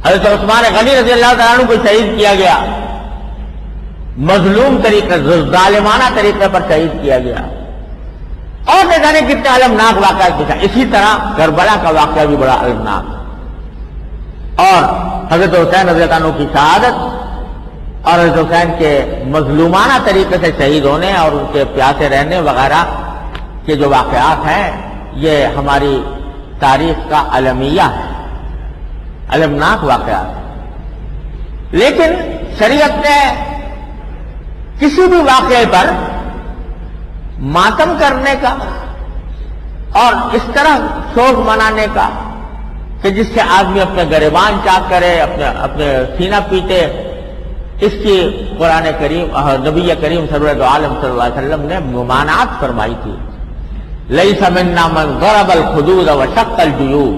حضرت عثمان غنی رضی اللہ تعالیٰ عنہ کو شہید کیا گیا، مظلوم طریقے، ظالمانہ طریقے پر شہید کیا گیا، اور نہ جانے کتنے المناک واقعات پیچھا۔ اسی طرح کربلا کا واقعہ بھی بڑا المناک، اور حضرت حسین رضی اللہ عنہ کی شہادت اور حضرت حسین کے مظلومانہ طریقے سے شہید ہونے اور ان کے پیاسے رہنے وغیرہ کے جو واقعات ہیں، یہ ہماری تاریخ کا المیہ ہے، المناک واقعات ہے۔ لیکن شریعت نے کسی بھی واقعے پر ماتم کرنے کا اور اس طرح شوق منانے کا کہ جس سے آدمی اپنے گریبان چاک کرے، اپنے سینہ پیٹے، اس کی قرآن کریم نبی کریم صلی اللہ علیہ وسلم نے ممانعت فرمائی تھی۔ لیس منا من ضرب الخدود وشق الجیوب،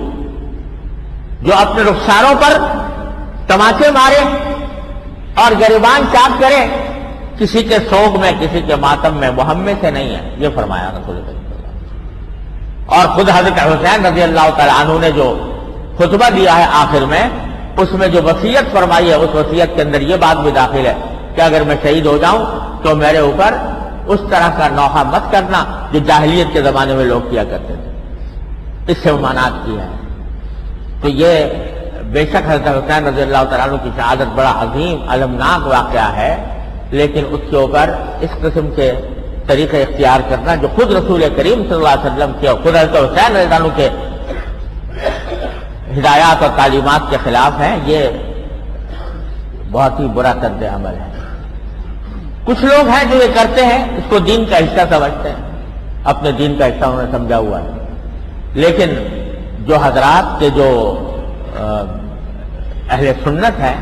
جو اپنے رخساروں پر تماچے مارے اور گریبان چاک کرے، کسی کے سوگ میں، کسی کے ماتم میں، وہ ہم میں سے نہیں ہے، یہ فرمایا رسول اللہ صلی اللہ علیہ وسلم۔ اور خود حضرت حسین رضی اللہ تعالیٰ عنہ نے جو خطبہ دیا ہے آخر میں، اس میں جو وصیت فرمائی ہے، اس وصیت کے اندر یہ بات بھی داخل ہے کہ اگر میں شہید ہو جاؤں تو میرے اوپر اس طرح کا نوحہ مت کرنا جو جاہلیت کے زمانے میں لوگ کیا کرتے تھے، اس سے ممانعت کی ہے۔ تو یہ بے شک حضرت حسین رضی اللہ تعالیٰ عنہ کی شہادت بڑا عظیم المناک واقعہ ہے، لیکن اس کے اوپر اس قسم کے طریقے اختیار کرنا جو خود رسول کریم صلی اللہ علیہ وسلم کے اور خود حضرت حسین رضی اللہ عنہ کے ہدایات اور تعلیمات کے خلاف ہیں، یہ بہت ہی برا طرز عمل ہے۔ کچھ لوگ ہیں جو یہ کرتے ہیں، اس کو دین کا حصہ سمجھتے ہیں، اپنے دین کا حصہ انہوں نے سمجھا ہوا ہے، لیکن جو حضرات کے جو اہل سنت ہیں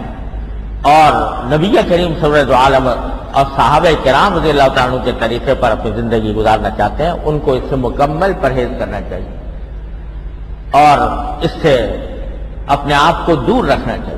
اور نبی کریم صلی اللہ علیہ وسلم اور صحابہ کرام رضی اللہ تعالیٰ عنہ کے طریقے پر اپنی زندگی گزارنا چاہتے ہیں، ان کو اس سے مکمل پرہیز کرنا چاہیے اور اس سے اپنے آپ کو دور رکھنا چاہیے۔